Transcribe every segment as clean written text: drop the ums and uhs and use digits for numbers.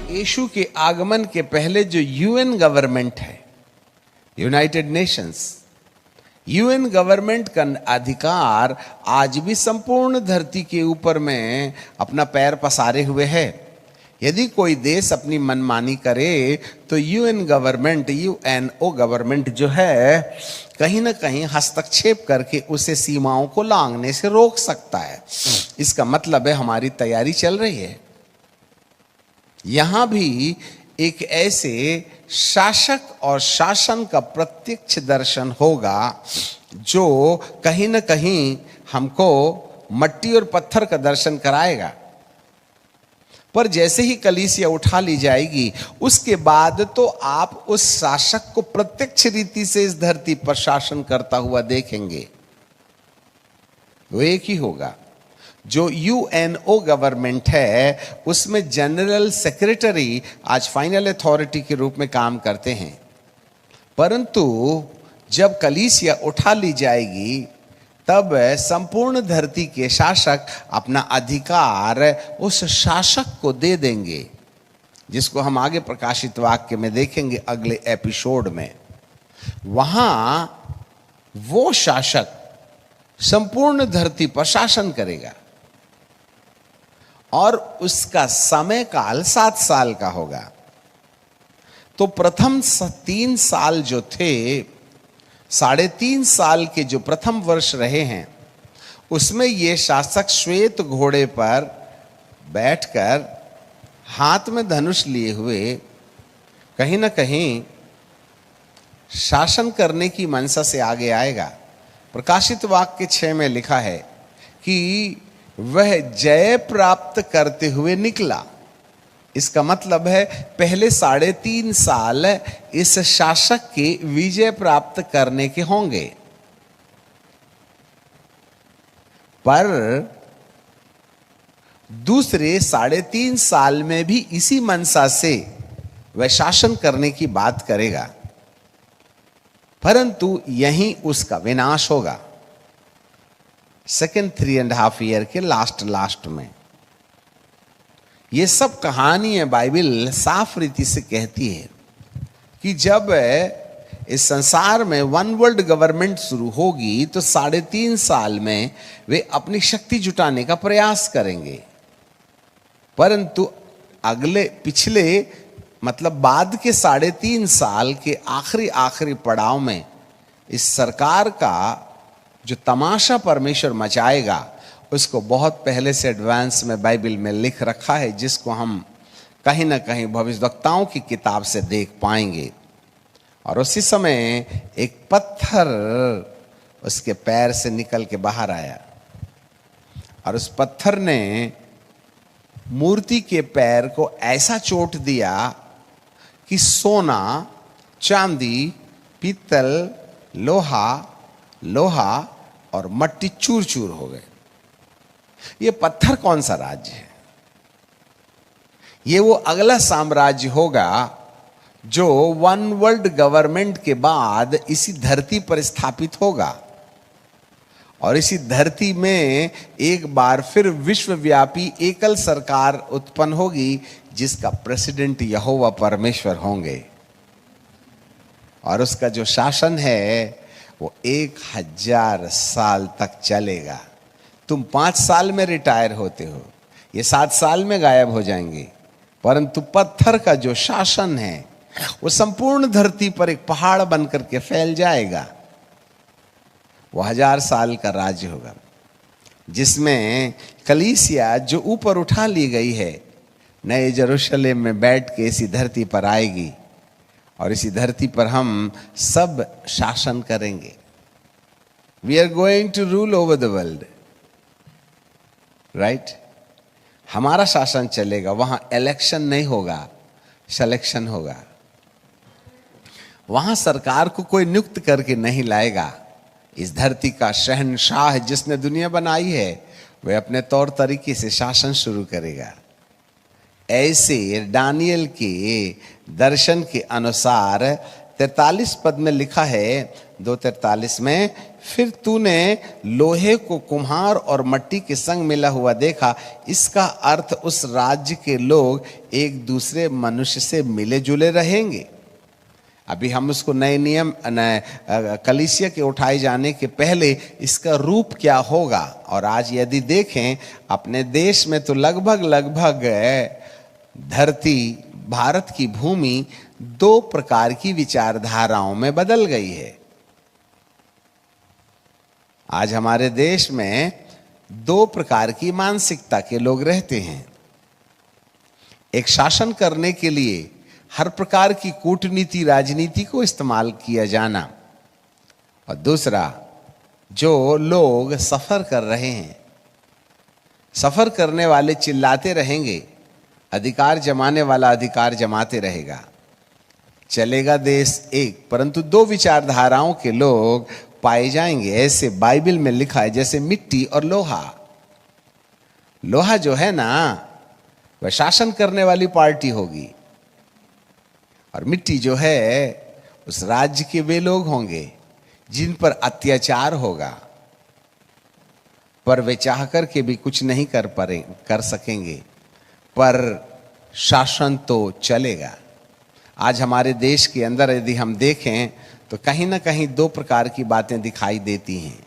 यीशु के आगमन के पहले जो यूएन गवर्नमेंट है, यूनाइटेड नेशंस, यूएन गवर्नमेंट का अधिकार आज भी संपूर्ण धरती के ऊपर में अपना पैर पसारे हुए है। यदि कोई देश अपनी मनमानी करे तो यूएन गवर्नमेंट, यूएनओ गवर्नमेंट जो है, कहीं ना कहीं हस्तक्षेप करके उसे सीमाओं को लांघने से रोक सकता है। इसका मतलब है हमारी तैयारी चल रही है। यहां भी एक ऐसे शासक और शासन का प्रत्यक्ष दर्शन होगा जो कहीं ना कहीं हमको मट्टी और पत्थर का दर्शन कराएगा। पर जैसे ही कलीसिया उठा ली जाएगी, उसके बाद तो आप उस शासक को प्रत्यक्ष रीति से इस धरती पर शासन करता हुआ देखेंगे। वो एक ही होगा। जो यूएनओ गवर्नमेंट है उसमें जनरल सेक्रेटरी आज फाइनल अथॉरिटी के रूप में काम करते हैं, परंतु जब कलीसिया उठा ली जाएगी तब संपूर्ण धरती के शासक अपना अधिकार उस शासक को दे देंगे, जिसको हम आगे प्रकाशित वाक्य में देखेंगे अगले एपिसोड में। वहां वो शासक संपूर्ण धरती पर शासन करेगा और उसका समय काल 7 साल का होगा। तो प्रथम 3 साल जो थे, 3.5 साल के जो प्रथम वर्ष रहे हैं, उसमें ये शासक श्वेत घोड़े पर बैठकर हाथ में धनुष लिए हुए कहीं ना कहीं शासन करने की मनसा से आगे आएगा। प्रकाशित वाक्य 6 में लिखा है कि वह जय प्राप्त करते हुए निकला। इसका मतलब है पहले 3.5 साल इस शासक के विजय प्राप्त करने के होंगे, पर दूसरे 3.5 साल में भी इसी मनसा से वह शासन करने की बात करेगा, परंतु यहीं उसका विनाश होगा। सेकेंड 3.5 ईयर के लास्ट में। ये सब कहानियां बाइबल साफ रीति से कहती है कि जब इस संसार में वन वर्ल्ड गवर्नमेंट शुरू होगी तो 3.5 साल में वे अपनी शक्ति जुटाने का प्रयास करेंगे, परंतु पिछले मतलब बाद के 3.5 साल के आखिरी पड़ाव में इस सरकार का जो तमाशा परमेश्वर मचाएगा उसको बहुत पहले से एडवांस में बाइबल में लिख रखा है, जिसको हम कहीं ना कहीं भविष्यवक्ताओं की किताब से देख पाएंगे। और उसी समय एक पत्थर उसके पैर से निकल के बाहर आया और उस पत्थर ने मूर्ति के पैर को ऐसा चोट दिया कि सोना, चांदी, पीतल, लोहा और मट्टी चूर चूर हो गए। ये पत्थर कौन सा राज्य है? ये वो अगला साम्राज्य होगा जो वन वर्ल्ड गवर्नमेंट के बाद इसी धरती पर स्थापित होगा और इसी धरती में एक बार फिर विश्वव्यापी एकल सरकार उत्पन्न होगी, जिसका प्रेसिडेंट यहोवा परमेश्वर होंगे और उसका जो शासन है वो 1000 साल तक चलेगा। तुम 5 साल में रिटायर होते हो, ये 7 साल में गायब हो जाएंगे, परंतु पत्थर का जो शासन है वो संपूर्ण धरती पर एक पहाड़ बनकर के फैल जाएगा। वो 1000 साल का राज्य होगा, जिसमें कलीसिया जो ऊपर उठा ली गई है नए यरूशलेम में बैठ के इसी धरती पर आएगी और इसी धरती पर हम सब शासन करेंगे। We are going to rule over the world, right? हमारा शासन चलेगा। वहां इलेक्शन नहीं होगा, सिलेक्शन होगा। वहां सरकार को कोई नियुक्त करके नहीं लाएगा। इस धरती का शहंशाह जिसने दुनिया बनाई है वह अपने तौर तरीके से शासन शुरू करेगा। ऐसे दानियल के दर्शन के अनुसार 43 पद में लिखा है, 2:43 में, फिर तूने लोहे को कुम्हार और मट्टी के संग मिला हुआ देखा। इसका अर्थ उस राज्य के लोग एक दूसरे मनुष्य से मिले जुले रहेंगे। अभी हम उसको नए नियम कलीसिया के उठाए जाने के पहले इसका रूप क्या होगा। और आज यदि देखें अपने देश में तो लगभग धरती, भारत की भूमि दो प्रकार की विचारधाराओं में बदल गई है। आज हमारे देश में दो प्रकार की मानसिकता के लोग रहते हैं। एक शासन करने के लिए हर प्रकार की कूटनीति, राजनीति को इस्तेमाल किया जाना, और दूसरा जो लोग सफर कर रहे हैं, सफर करने वाले चिल्लाते रहेंगे, अधिकार जमाने वाला अधिकार जमाते रहेगा, चलेगा देश एक, परंतु दो विचारधाराओं के लोग पाए जाएंगे। ऐसे बाइबल में लिखा है जैसे मिट्टी और लोहा। लोहा जो है ना वह शासन करने वाली पार्टी होगी, और मिट्टी जो है उस राज्य के वे लोग होंगे जिन पर अत्याचार होगा, पर वे चाह कर के भी कुछ नहीं कर सकेंगे, पर शासन तो चलेगा। आज हमारे देश के अंदर यदि हम देखें तो कहीं ना कहीं दो प्रकार की बातें दिखाई देती हैं।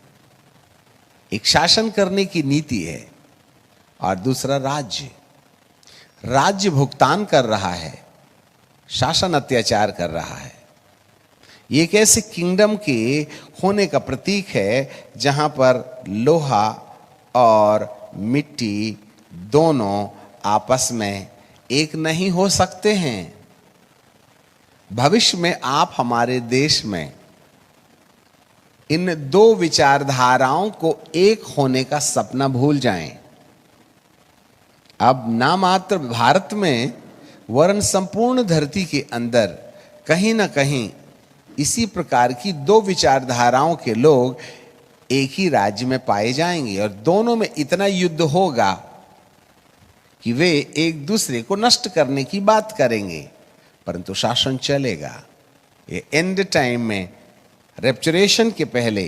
एक शासन करने की नीति है और दूसरा राज्य भुगतान कर रहा है, शासन अत्याचार कर रहा है। ये एक ऐसे किंगडम के होने का प्रतीक है जहां पर लोहा और मिट्टी दोनों आपस में एक नहीं हो सकते हैं। भविष्य में आप हमारे देश में इन दो विचारधाराओं को एक होने का सपना भूल जाएं। अब ना मात्र भारत में वरन संपूर्ण धरती के अंदर कहीं ना कहीं इसी प्रकार की दो विचारधाराओं के लोग एक ही राज्य में पाए जाएंगे, और दोनों में इतना युद्ध होगा कि वे एक दूसरे को नष्ट करने की बात करेंगे, परंतु शासन चलेगा। ये एंड टाइम में, रेप्चुरेशन के पहले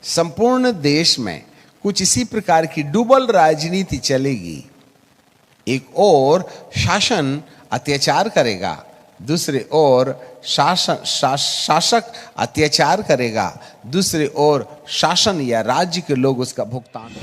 संपूर्ण देश में कुछ इसी प्रकार की डुबल राजनीति चलेगी। एक और शासन अत्याचार करेगा, दूसरे ओर शासक अत्याचार करेगा, दूसरे ओर शासन या राज्य के लोग उसका भुगतान